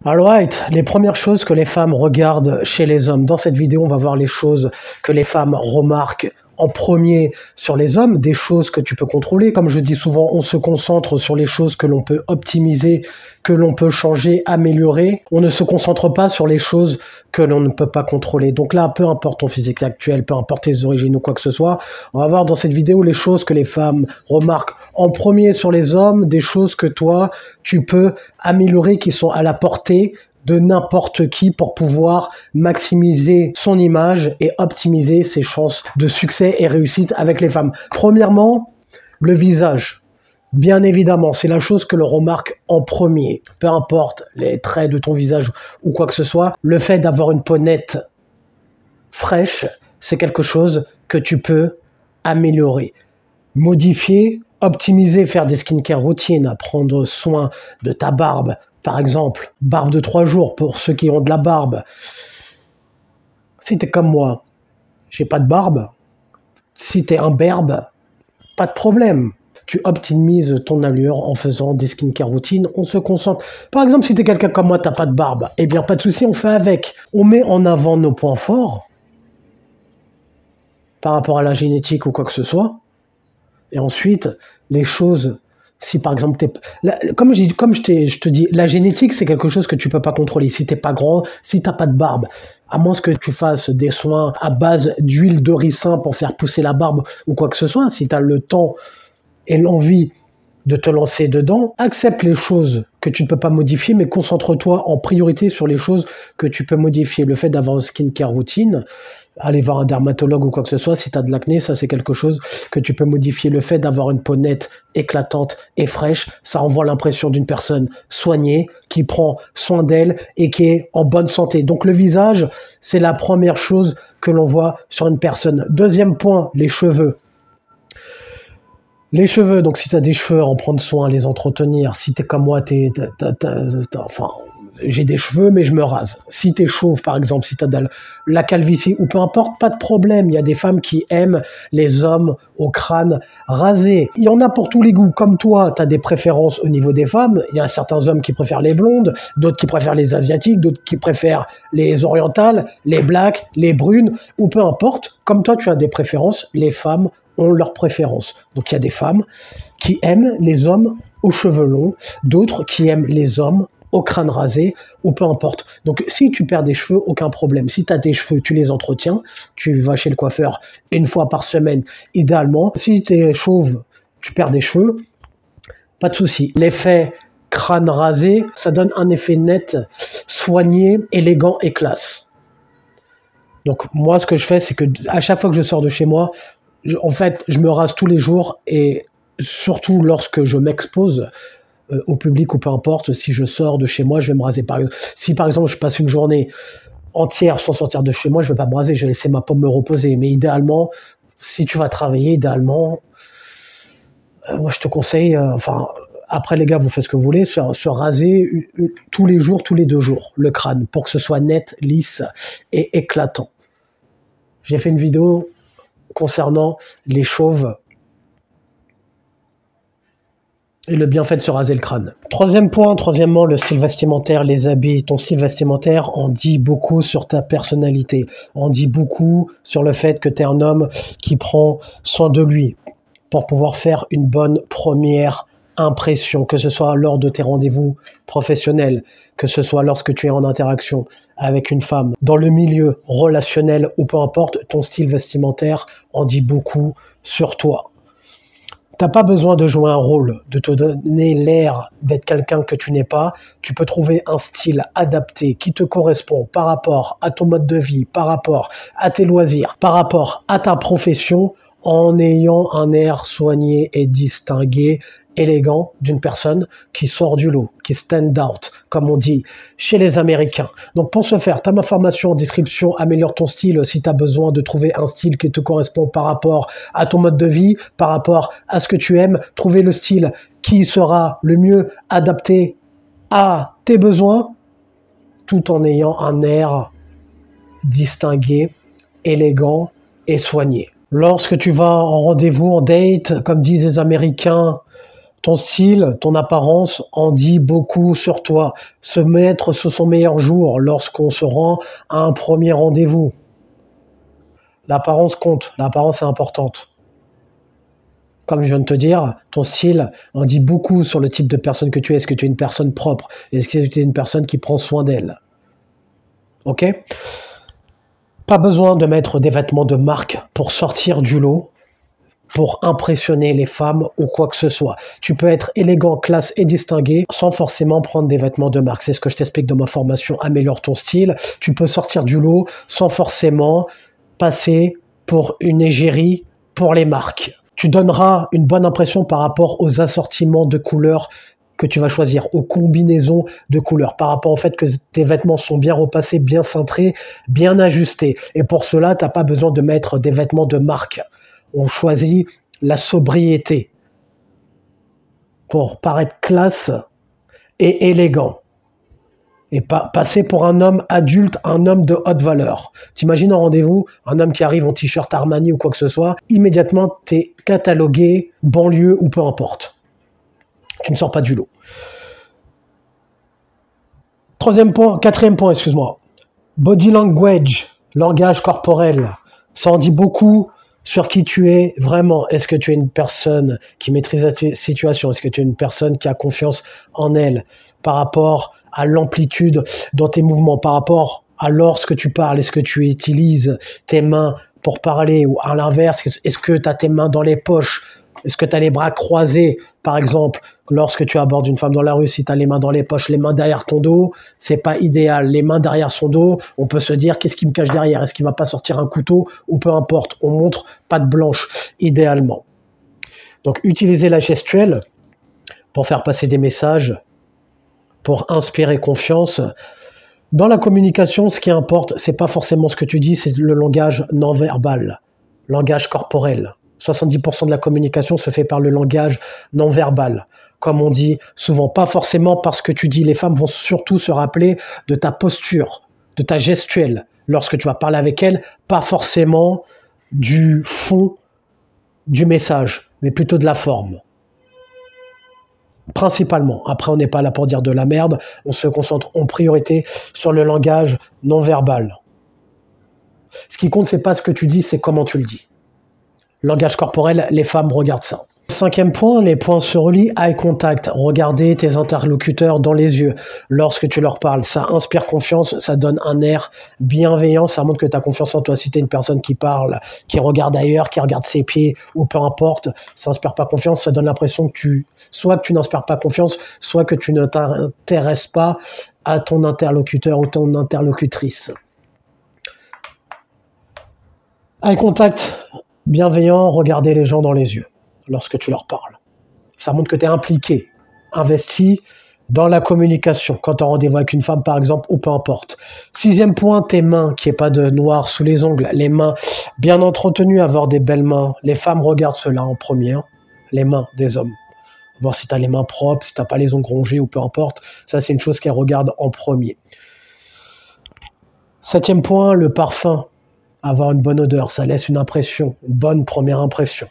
Alright, les premières choses que les femmes regardent chez les hommes. Dans cette vidéo, on va voir les choses que les femmes remarquent en premier sur les hommes, des choses que tu peux contrôler. Comme je dis souvent, on se concentre sur les choses que l'on peut optimiser, que l'on peut changer, améliorer. On ne se concentre pas sur les choses que l'on ne peut pas contrôler. Donc là, peu importe ton physique actuel, peu importe tes origines ou quoi que ce soit, on va voir dans cette vidéo les choses que les femmes remarquent en premier sur les hommes, des choses que toi, tu peux améliorer, qui sont à la portée de n'importe qui pour pouvoir maximiser son image et optimiser ses chances de succès et réussite avec les femmes. Premièrement, le visage. Bien évidemment, c'est la chose que l'on remarque en premier. Peu importe les traits de ton visage ou quoi que ce soit, le fait d'avoir une peau nette, fraîche, c'est quelque chose que tu peux améliorer, modifier, optimiser, faire des skincare routines, prendre soin de ta barbe. Par exemple, barbe de 3 jours pour ceux qui ont de la barbe. Si tu es comme moi, j'ai pas de barbe. Si tu es un berbe, pas de problème. Tu optimises ton allure en faisant des skincare routines. On se concentre. Par exemple, si tu es quelqu'un comme moi, tu n'as pas de barbe, eh bien, pas de souci, on fait avec. On met en avant nos points forts par rapport à la génétique ou quoi que ce soit. Et ensuite, les choses... Si par exemple, comme je te dis, la génétique, c'est quelque chose que tu peux pas contrôler. Si t'es pas grand, si t'as pas de barbe, à moins que tu fasses des soins à base d'huile de ricin pour faire pousser la barbe ou quoi que ce soit, si tu as le temps et l'envie de te lancer dedans, accepte les choses que tu ne peux pas modifier, mais concentre-toi en priorité sur les choses que tu peux modifier. Le fait d'avoir une skincare routine, aller voir un dermatologue ou quoi que ce soit, si tu as de l'acné, ça c'est quelque chose que tu peux modifier. Le fait d'avoir une peau nette, éclatante et fraîche, ça envoie l'impression d'une personne soignée, qui prend soin d'elle et qui est en bonne santé. Donc le visage, c'est la première chose que l'on voit sur une personne. Deuxième point, les cheveux. Les cheveux, donc si tu as des cheveux, en prendre soin, les entretenir. Si tu es comme moi, enfin, j'ai des cheveux, mais je me rase. Si tu es chauve, par exemple, si tu as de la calvitie, ou peu importe, pas de problème. Il y a des femmes qui aiment les hommes au crâne rasé. Il y en a pour tous les goûts. Comme toi, tu as des préférences au niveau des femmes. Il y a certains hommes qui préfèrent les blondes, d'autres qui préfèrent les asiatiques, d'autres qui préfèrent les orientales, les blacks, les brunes, ou peu importe. Comme toi, tu as des préférences, les femmes ont leurs préférences. Donc il y a des femmes qui aiment les hommes aux cheveux longs, d'autres qui aiment les hommes au crâne rasé, ou peu importe. Donc si tu perds des cheveux, aucun problème. Si tu as des cheveux, tu les entretiens, tu vas chez le coiffeur une fois par semaine, idéalement. Si tu es chauve, tu perds des cheveux, pas de souci. L'effet crâne rasé, ça donne un effet net, soigné, élégant et classe. Donc moi, ce que je fais, c'est que à chaque fois que je sors de chez moi, en fait, je me rase tous les jours, et surtout lorsque je m'expose au public ou peu importe, si je sors de chez moi, je vais me raser. Si par exemple je passe une journée entière sans sortir de chez moi, je ne vais pas me raser, je vais laisser ma peau me reposer. Mais idéalement, si tu vas travailler, moi je te conseille, après les gars, vous faites ce que vous voulez, se raser tous les jours, tous les 2 jours, le crâne, pour que ce soit net, lisse et éclatant. J'ai fait une vidéo concernant les chauves et le bienfait de se raser le crâne. Troisièmement, le style vestimentaire, les habits. Ton style vestimentaire en dit beaucoup sur ta personnalité, en dit beaucoup sur le fait que tu es un homme qui prend soin de lui pour pouvoir faire une bonne première impression, que ce soit lors de tes rendez-vous professionnels, que ce soit lorsque tu es en interaction avec une femme, dans le milieu relationnel ou peu importe, ton style vestimentaire en dit beaucoup sur toi. T'as pas besoin de jouer un rôle, de te donner l'air d'être quelqu'un que tu n'es pas. Tu peux trouver un style adapté qui te correspond par rapport à ton mode de vie, par rapport à tes loisirs, par rapport à ta profession, en ayant un air soigné et distingué, élégant d'une personne qui sort du lot, qui stand out, comme on dit chez les Américains. Donc pour ce faire, tu as ma formation en description, améliore ton style si tu as besoin de trouver un style qui te correspond par rapport à ton mode de vie, par rapport à ce que tu aimes, trouver le style qui sera le mieux adapté à tes besoins, tout en ayant un air distingué, élégant et soigné. Lorsque tu vas en rendez-vous, en date, comme disent les Américains, Ton style, ton apparence en dit beaucoup sur toi. Se mettre sous son meilleur jour lorsqu'on se rend à un premier rendez-vous. L'apparence compte, l'apparence est importante. Comme je viens de te dire, ton style en dit beaucoup sur le type de personne que tu es. Est-ce que tu es une personne propre? Est-ce que tu es une personne qui prend soin d'elle? Ok? Pas besoin de mettre des vêtements de marque pour sortir du lot, pour impressionner les femmes ou quoi que ce soit. Tu peux être élégant, classe et distingué sans forcément prendre des vêtements de marque. C'est ce que je t'explique dans ma formation Améliore ton style. Tu peux sortir du lot sans forcément passer pour une égérie pour les marques. Tu donneras une bonne impression par rapport aux assortiments de couleurs que tu vas choisir, aux combinaisons de couleurs, par rapport au fait que tes vêtements sont bien repassés, bien cintrés, bien ajustés. Et pour cela, tu n'as pas besoin de mettre des vêtements de marque. On choisit la sobriété pour paraître classe et élégant. Et pas passer pour un homme adulte, un homme de haute valeur. T'imagines en rendez-vous, un homme qui arrive en t-shirt Armani ou quoi que ce soit, immédiatement, tu es catalogué banlieue ou peu importe. Tu ne sors pas du lot. Quatrième point, excuse-moi. Body language, langage corporel. Ça en dit beaucoup sur qui tu es vraiment. Est-ce que tu es une personne qui maîtrise la situation? Est-ce que tu es une personne qui a confiance en elle par rapport à l'amplitude dans tes mouvements, par rapport à lorsque tu parles? Est-ce que tu utilises tes mains pour parler ou à l'inverse? Est-ce que tu as tes mains dans les poches? Est-ce que tu as les bras croisés, par exemple, lorsque tu abordes une femme dans la rue? Si tu as les mains dans les poches, les mains derrière ton dos, c'est pas idéal. Les mains derrière son dos, on peut se dire, qu'est-ce qui me cache derrière? Est-ce qu'il va pas sortir un couteau? Ou peu importe, on montre patte blanche, idéalement. Donc, utiliser la gestuelle pour faire passer des messages, pour inspirer confiance. Dans la communication, ce qui importe, c'est pas forcément ce que tu dis, c'est le langage non verbal, langage corporel. 70% de la communication se fait par le langage non verbal. Comme on dit souvent, pas forcément parce que tu dis. Les femmes vont surtout se rappeler de ta posture, de ta gestuelle lorsque tu vas parler avec elles, pas forcément du fond du message, mais plutôt de la forme. Principalement. Après, on n'est pas là pour dire de la merde, on se concentre en priorité sur le langage non verbal. Ce qui compte, c'est pas ce que tu dis, c'est comment tu le dis. Langage corporel, les femmes regardent ça. Cinquième point, les points se relient, eye contact. Regarder tes interlocuteurs dans les yeux lorsque tu leur parles. Ça inspire confiance, ça donne un air bienveillant, ça montre que tu as confiance en toi. Si tu es une personne qui parle, qui regarde ailleurs, qui regarde ses pieds, ou peu importe, ça n'inspire pas confiance, ça donne l'impression que soit que tu n'inspires pas confiance, soit que tu ne t'intéresses pas à ton interlocuteur ou ton interlocutrice. Eye contact bienveillant, regarder les gens dans les yeux lorsque tu leur parles. Ça montre que tu es impliqué, investi dans la communication, quand tu as rendez-vous avec une femme par exemple, ou peu importe. Sixième point, tes mains, qu'il n'y ait pas de noir sous les ongles, les mains bien entretenues, avoir des belles mains. Les femmes regardent cela en premier, les mains des hommes. Voir si tu as les mains propres, si tu n'as pas les ongles rongés ou peu importe. Ça, c'est une chose qu'elles regardent en premier. Septième point, le parfum. Avoir une bonne odeur, ça laisse une impression, une bonne première impression.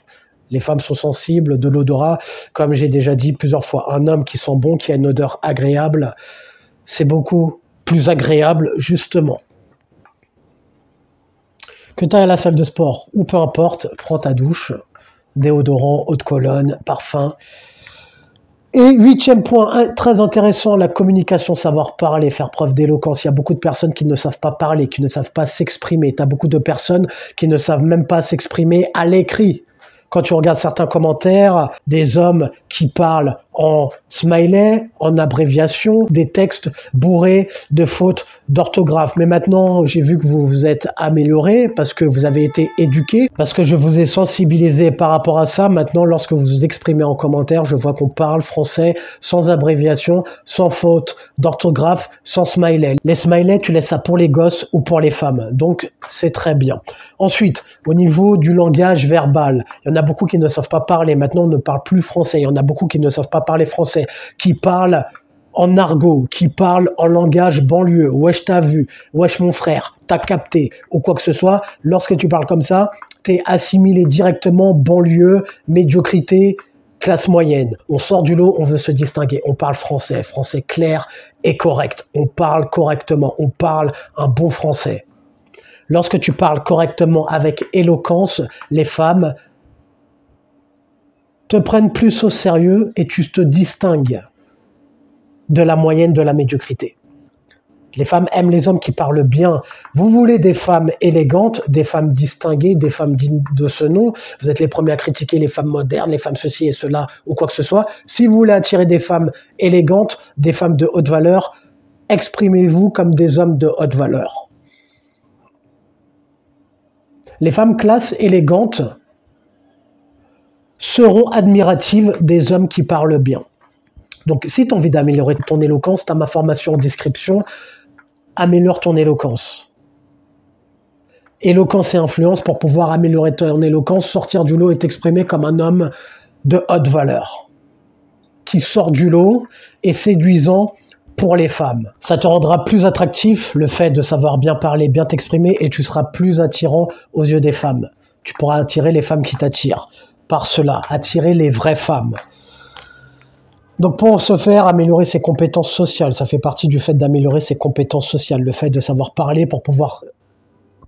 Les femmes sont sensibles de l'odorat, comme j'ai déjà dit plusieurs fois. Un homme qui sent bon, qui a une odeur agréable, c'est beaucoup plus agréable, justement. Que tu ailles à la salle de sport, ou peu importe, prends ta douche, déodorant, eau de cologne, parfum. Et huitième point, très intéressant, la communication, savoir parler, faire preuve d'éloquence. Il y a beaucoup de personnes qui ne savent pas parler, qui ne savent pas s'exprimer. Tu as beaucoup de personnes qui ne savent même pas s'exprimer à l'écrit. Quand tu regardes certains commentaires, des hommes qui parlent en smiley, en abréviation, des textes bourrés de fautes d'orthographe. Mais maintenant, j'ai vu que vous vous êtes amélioré parce que vous avez été éduqué, parce que je vous ai sensibilisé par rapport à ça. Maintenant, lorsque vous vous exprimez en commentaire, je vois qu'on parle français sans abréviation, sans faute d'orthographe, sans smiley. Les smileys, tu laisses ça pour les gosses ou pour les femmes. Donc, c'est très bien. Ensuite, au niveau du langage verbal, il y en a beaucoup qui ne savent pas parler. Maintenant, on ne parle plus français. Il y en a beaucoup qui ne savent pas parler français, qui parlent en argot, qui parlent en langage banlieue. Wesh, t'as vu, wesh, mon frère, t'as capté, ou quoi que ce soit. Lorsque tu parles comme ça, t'es assimilé directement banlieue, médiocrité, Classe moyenne, on sort du lot, on veut se distinguer, on parle français, français clair et correct, on parle correctement, on parle un bon français. Lorsque tu parles correctement avec éloquence, les femmes te prennent plus au sérieux et tu te distingues de la moyenne de la médiocrité. Les femmes aiment les hommes qui parlent bien. Vous voulez des femmes élégantes, des femmes distinguées, des femmes dignes de ce nom. Vous êtes les premiers à critiquer les femmes modernes, les femmes ceci et cela, ou quoi que ce soit. Si vous voulez attirer des femmes élégantes, des femmes de haute valeur, exprimez-vous comme des hommes de haute valeur. Les femmes classe élégantes seront admiratives des hommes qui parlent bien. Donc, si tu as envie d'améliorer ton éloquence, tu as ma formation en description. Améliore ton éloquence. Éloquence et influence pour pouvoir améliorer ton éloquence, sortir du lot et t'exprimer comme un homme de haute valeur, qui sort du lot et séduisant pour les femmes. Ça te rendra plus attractif, le fait de savoir bien parler, bien t'exprimer, et tu seras plus attirant aux yeux des femmes. Tu pourras attirer les femmes qui t'attirent. Par cela, attirer les vraies femmes. Donc pour ce faire, améliorer ses compétences sociales, ça fait partie du fait d'améliorer ses compétences sociales, le fait de savoir parler pour pouvoir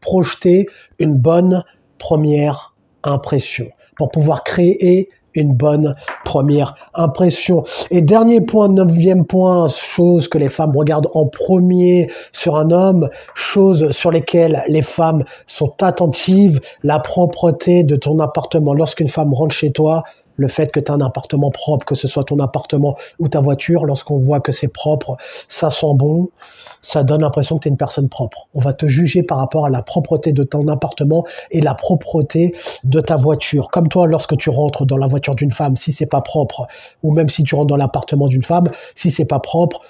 projeter une bonne première impression, pour pouvoir créer une bonne première impression. Et dernier point, 9e point, chose que les femmes regardent en premier sur un homme, choses sur lesquelles les femmes sont attentives, la propreté de ton appartement. Lorsqu'une femme rentre chez toi, le fait que tu as un appartement propre, que ce soit ton appartement ou ta voiture, lorsqu'on voit que c'est propre, ça sent bon, ça donne l'impression que tu es une personne propre. On va te juger par rapport à la propreté de ton appartement et la propreté de ta voiture. Comme toi, lorsque tu rentres dans la voiture d'une femme, si c'est pas propre, ou même si tu rentres dans l'appartement d'une femme, si c'est pas propre,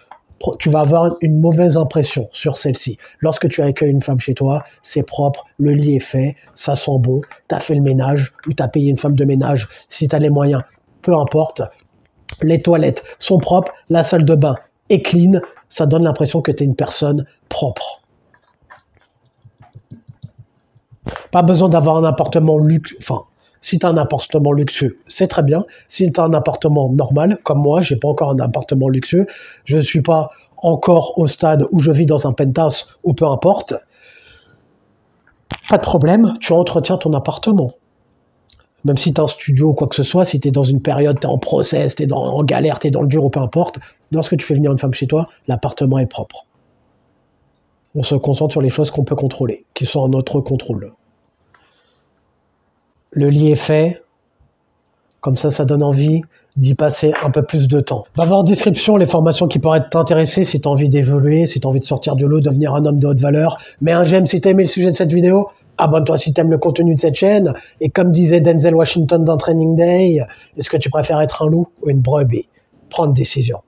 tu vas avoir une mauvaise impression sur celle-ci. Lorsque tu accueilles une femme chez toi, c'est propre, le lit est fait, ça sent bon, tu as fait le ménage ou tu as payé une femme de ménage si tu as les moyens, peu importe. Les toilettes sont propres, la salle de bain est clean, ça donne l'impression que tu es une personne propre. Pas besoin d'avoir un appartement luxueux, enfin, si tu as un appartement luxueux, c'est très bien. Si tu as un appartement normal, comme moi, je n'ai pas encore un appartement luxueux, je ne suis pas encore au stade où je vis dans un penthouse ou peu importe, pas de problème, tu entretiens ton appartement. Même si tu as un studio ou quoi que ce soit, si tu es dans une période, tu es en process, tu es en galère, tu es dans le dur ou peu importe, lorsque tu fais venir une femme chez toi, l'appartement est propre. On se concentre sur les choses qu'on peut contrôler, qui sont en notre contrôle. Le lit est fait, comme ça donne envie d'y passer un peu plus de temps. Va voir en description les formations qui pourraient t'intéresser si tu as envie d'évoluer, si tu as envie de sortir du lot, devenir un homme de haute valeur. Mets un j'aime si tu as aimé le sujet de cette vidéo, abonne-toi si tu aimes le contenu de cette chaîne, et comme disait Denzel Washington dans Training Day, est-ce que tu préfères être un loup ou une brebis? Prends une décision.